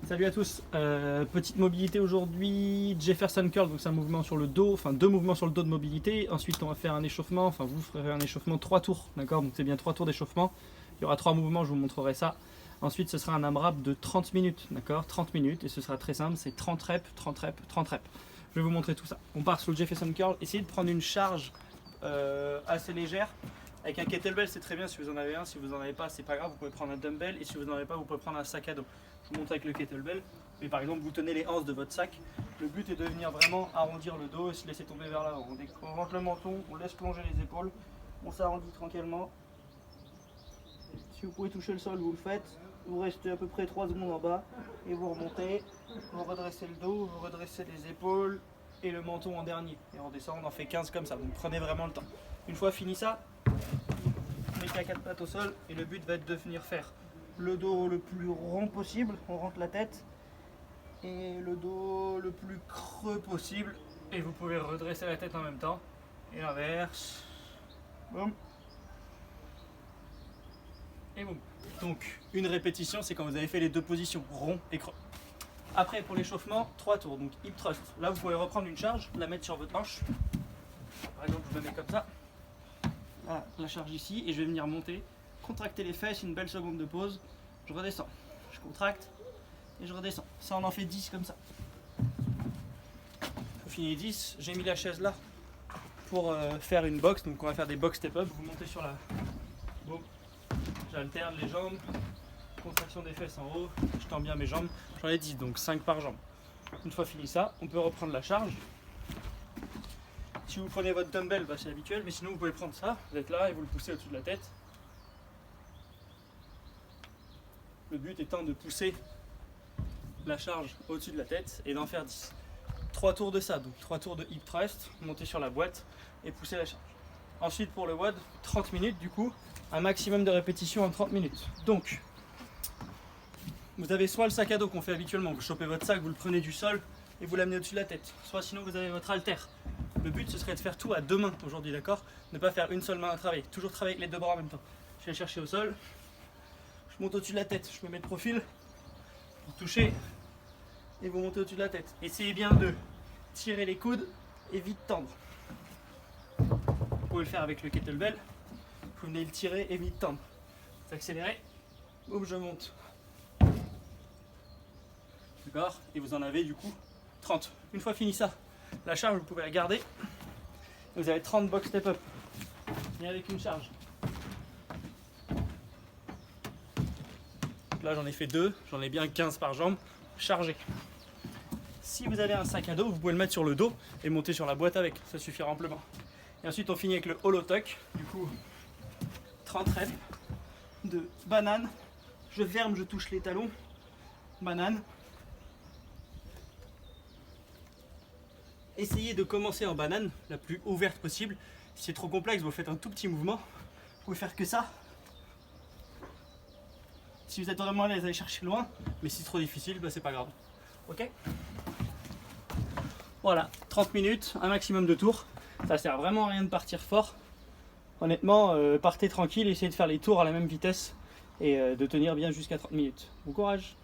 Salut à tous, petite mobilité aujourd'hui, Jefferson Curl, donc c'est un mouvement sur le dos, enfin deux mouvements sur le dos de mobilité. Ensuite on va faire un échauffement, enfin vous ferez un échauffement 3 tours, d'accord, donc c'est bien 3 tours d'échauffement. Il y aura 3 mouvements, je vous montrerai ça. Ensuite ce sera un AMRAP de 30 minutes, d'accord, 30 minutes, et ce sera très simple, c'est 30 reps, 30 reps, 30 reps. Je vais vous montrer tout ça. On part sur le Jefferson Curl, essayez de prendre une charge assez légère. Avec un kettlebell c'est très bien si vous en avez un, si vous n'en avez pas c'est pas grave, vous pouvez prendre un dumbbell, et si vous n'en avez pas vous pouvez prendre un sac à dos. Je vous montre avec le kettlebell, mais par exemple vous tenez les anses de votre sac, le but est de venir vraiment arrondir le dos et se laisser tomber vers l'avant. On rentre le menton, on laisse plonger les épaules, on s'arrondit tranquillement. Si vous pouvez toucher le sol vous le faites, vous restez à peu près 3 secondes en bas et vous remontez, vous redressez le dos, vous redressez les épaules et le menton en dernier. Et on descend, on en fait 15 comme ça, donc prenez vraiment le temps. Une fois fini ça, mettez à 4 pattes au sol et le but va être de venir faire le dos le plus rond possible, on rentre la tête, et le dos le plus creux possible, et vous pouvez redresser la tête en même temps, et l'inverse, boum, et boum. Donc une répétition c'est quand vous avez fait les deux positions, rond et creux. Après pour l'échauffement, 3 tours, donc hip thrust, là vous pouvez reprendre une charge, la mettre sur votre hanche, par exemple je me mets comme ça, là, la charge ici, et je vais venir monter, contracter les fesses, une belle seconde de pause, je redescends, je contracte et je redescends. Ça on en fait 10 comme ça. Je finis 10, j'ai mis la chaise là pour faire une box, donc on va faire des box step up, vous montez sur la... Bon, j'alterne les jambes, contraction des fesses en haut, je tends bien mes jambes, j'en ai 10, donc 5 par jambe. Une fois fini ça, on peut reprendre la charge. Si vous prenez votre dumbbell, bah c'est habituel, mais sinon vous pouvez prendre ça, vous êtes là et vous le poussez au-dessus de la tête. Le but étant de pousser la charge au-dessus de la tête et d'en faire 10. 3 tours de ça, donc 3 tours de hip thrust, monter sur la boîte et pousser la charge. Ensuite pour le WOD, 30 minutes du coup, un maximum de répétitions en 30 minutes. Donc, vous avez soit le sac à dos qu'on fait habituellement, vous chopez votre sac, vous le prenez du sol et vous l'amenez au-dessus de la tête. Soit sinon vous avez votre halter. Le but ce serait de faire tout à deux mains aujourd'hui, d'accord? Ne pas faire une seule main à travailler, toujours travailler avec les deux bras en même temps. Je vais chercher au sol, je monte au-dessus de la tête, je me mets de profil, vous touchez et vous montez au-dessus de la tête. Essayez bien de tirer les coudes et vite tendre. Vous pouvez le faire avec le kettlebell, vous venez le tirer et vite tendre. Vous accélérez, boum, je monte. D'accord? Et vous en avez du coup 30. Une fois fini ça, la charge vous pouvez la garder. Vous avez 30 box step up. Et avec une charge. Là j'en ai fait 2, j'en ai bien 15 par jambe, chargé. Si vous avez un sac à dos, vous pouvez le mettre sur le dos et monter sur la boîte avec, ça suffira amplement. Et ensuite on finit avec le hollow tuck, du coup 30 reps de banane, je ferme, je touche les talons, banane. Essayez de commencer en banane, la plus ouverte possible. Si c'est trop complexe, vous faites un tout petit mouvement, vous pouvez faire que ça. Si vous êtes vraiment à l'aise, allez chercher loin, mais si c'est trop difficile, bah c'est pas grave. Ok? Voilà, 30 minutes, un maximum de tours. Ça sert vraiment à rien de partir fort. Honnêtement, partez tranquille, essayez de faire les tours à la même vitesse et de tenir bien jusqu'à 30 minutes. Bon courage!